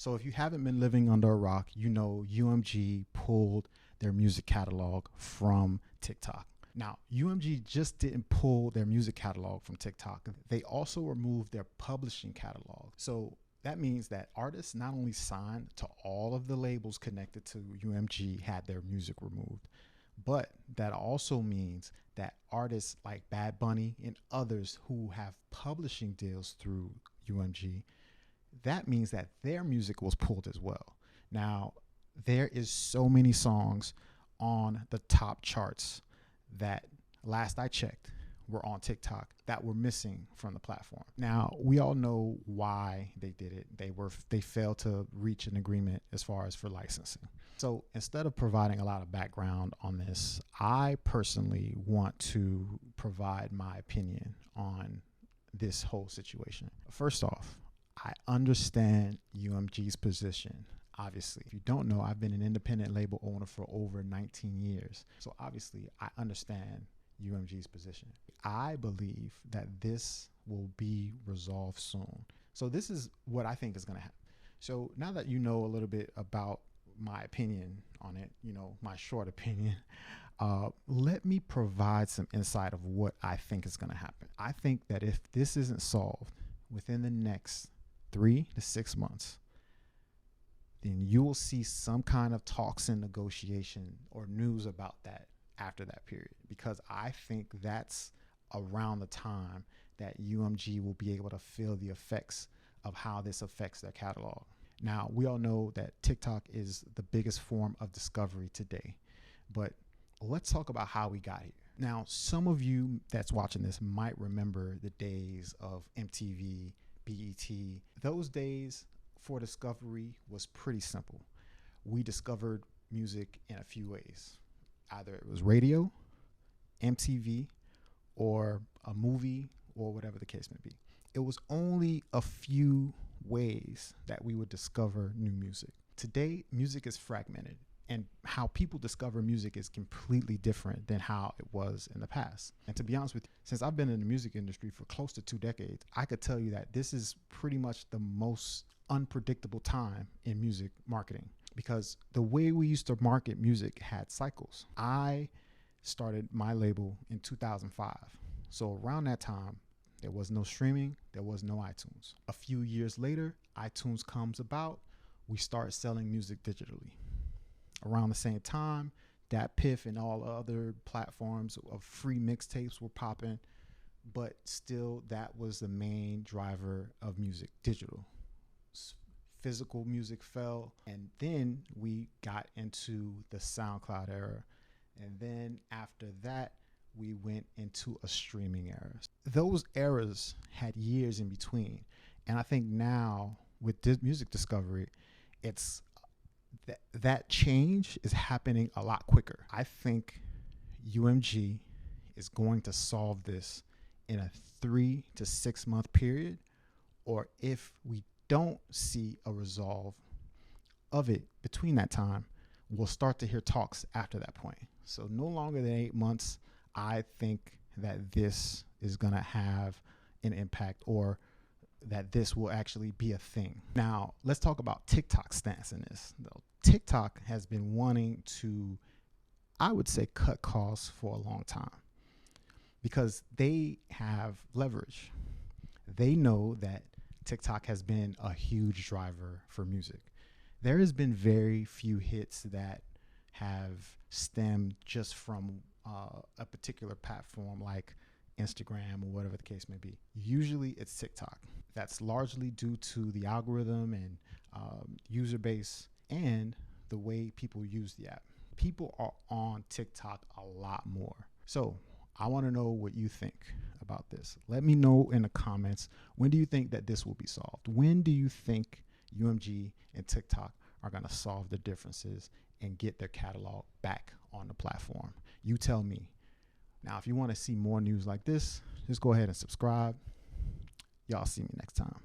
So if you haven't been living under a rock, you know UMG pulled their music catalog from TikTok. Now, UMG just didn't pull their music catalog from TikTok. They also removed their publishing catalog. So that means that artists not only signed to all of the labels connected to UMG had their music removed, but that also means that artists like Bad Bunny and others who have publishing deals through UMG, that means that their music was pulled as well. Now, there is so many songs on the top charts that last I checked were on TikTok that were missing from the platform. Now, we all know why they did it. They failed to reach an agreement as far as for licensing. So instead of providing a lot of background on this, I personally want to provide my opinion on this whole situation. First off, I understand UMG's position. Obviously, if you don't know, I've been an independent label owner for over 19 years. So obviously, I understand UMG's position. I believe that this will be resolved soon. So this is what I think is going to happen. So now that you know a little bit about my opinion on it, my short opinion, let me provide some insight of what I think is going to happen. I think that if this isn't solved within the next 3 to 6 months, then you will see some kind of talks and negotiation or news about that after that period, because I think that's around the time that UMG will be able to feel the effects of how this affects their catalog. Now, we all know that TikTok is the biggest form of discovery today, but let's talk about how we got here. Now, some of you that's watching this might remember the days of MTV, BET. Those days for discovery was pretty simple. We discovered music in a few ways. Either it was radio, MTV, or a movie, or whatever the case may be. It was only a few ways that we would discover new music. Today, music is fragmented, and how people discover music is completely different than how it was in the past. And to be honest with you, since I've been in the music industry for close to 2 decades, I could tell you that this is pretty much the most unpredictable time in music marketing, because the way we used to market music had cycles. I started my label in 2005. So around that time, there was no streaming, there was no iTunes. A few years later, iTunes comes about, we start selling music digitally. Around the same time, DatPiff and all other platforms of free mixtapes were popping, but still that was the main driver of music, digital. Physical music fell, and then we got into the SoundCloud era, and then after that we went into a streaming era. Those eras had years in between, and I think now with this music discovery, it's that change is happening a lot quicker. I think UMG is going to solve this in a 3 to 6 month period, or if we don't see a resolve of it between that time, we'll start to hear talks after that point. So no longer than 8 months, I think that this is going to have an impact, or that this will actually be a thing. Now, let's talk about TikTok's stance in this. TikTok has been wanting to, I would say, cut costs for a long time, because they have leverage. They know that TikTok has been a huge driver for music. There has been very few hits that have stemmed just from a particular platform like Instagram or whatever the case may be. Usually it's TikTok. That's largely due to the algorithm and user base and the way people use the app. People are on TikTok a lot more. So I want to know what you think about this. Let me know in the comments. When do you think that this will be solved? When do you think UMG and TikTok are going to solve the differences and get their catalog back on the platform? You tell me. Now, if you want to see more news like this, just go ahead and subscribe. Y'all see me next time.